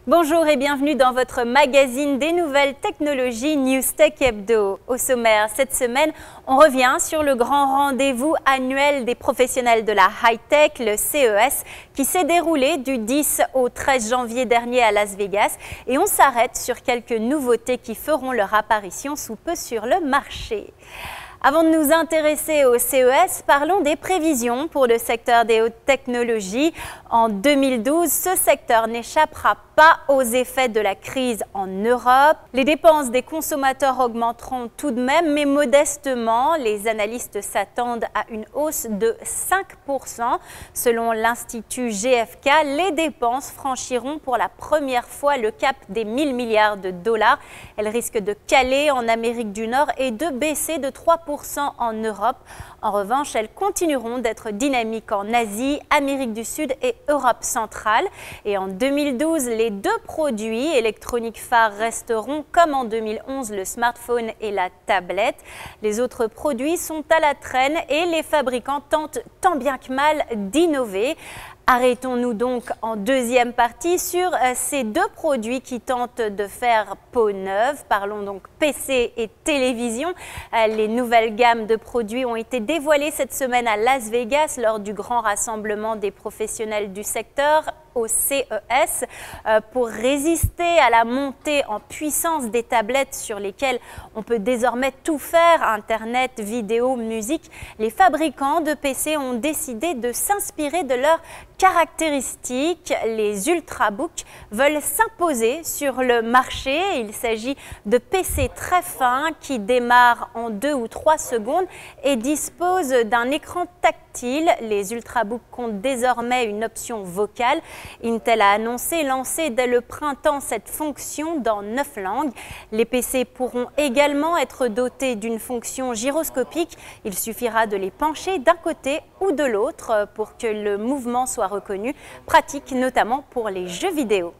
Bonjour et bienvenue dans votre magazine des nouvelles technologies Newstech Hebdo. Au sommaire, cette semaine, on revient sur le grand rendez-vous annuel des professionnels de la high-tech, le CES, qui s'est déroulé du 10 au 13 janvier dernier à Las Vegas. Et on s'arrête sur quelques nouveautés qui feront leur apparition sous peu sur le marché. Avant de nous intéresser au CES, parlons des prévisions pour le secteur des hautes technologies. En 2012, ce secteur n'échappera pas aux effets de la crise en Europe. Les dépenses des consommateurs augmenteront tout de même, mais modestement. Les analystes s'attendent à une hausse de 5%. Selon l'Institut GFK, les dépenses franchiront pour la première fois le cap des 1000 milliards de dollars. Elles risquent de caler en Amérique du Nord et de baisser de 3% en Europe. En revanche, elles continueront d'être dynamiques en Asie, Amérique du Sud et Europe centrale. Et en 2012, les deux produits électroniques phares resteront, comme en 2011, le smartphone et la tablette. Les autres produits sont à la traîne et les fabricants tentent tant bien que mal d'innover. Arrêtons-nous donc en deuxième partie sur ces deux produits qui tentent de faire peau neuve. Parlons donc PC et télévision. Les nouvelles gammes de produits ont été dévoilées cette semaine à Las Vegas lors du grand rassemblement des professionnels du secteur au CES. Pour résister à la montée en puissance des tablettes sur lesquelles on peut désormais tout faire, Internet, vidéo, musique, les fabricants de PC ont décidé de s'inspirer de leurs caractéristiques. Les ultrabooks veulent s'imposer sur le marché. Il s'agit de PC très fins qui démarrent en 2 ou 3 secondes et disposent d'un écran tactile. Les ultrabooks comptent désormais une option vocale. Intel a annoncé lancer dès le printemps cette fonction dans 9 langues. Les PC pourront également être dotés d'une fonction gyroscopique. Il suffira de les pencher d'un côté ou de l'autre pour que le mouvement soit reconnu, pratique notamment pour les jeux vidéo.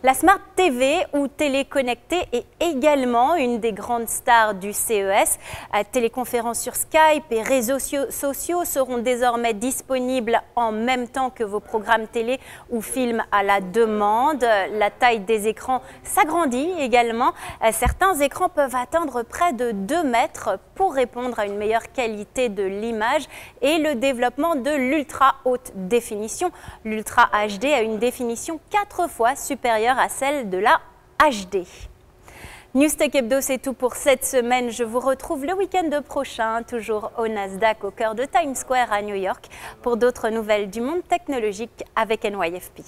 La Smart TV ou télé connectée est également une des grandes stars du CES. Téléconférences sur Skype et réseaux sociaux seront désormais disponibles en même temps que vos programmes télé ou films à la demande. La taille des écrans s'agrandit également. Certains écrans peuvent atteindre près de 2 mètres pour répondre à une meilleure qualité de l'image et le développement de l'ultra haute définition. L'Ultra HD a une définition 4 fois supérieure à celle de la HD. Newstech Hebdo, c'est tout pour cette semaine. Je vous retrouve le week-end prochain, toujours au Nasdaq, au cœur de Times Square à New York, pour d'autres nouvelles du monde technologique avec NYFP.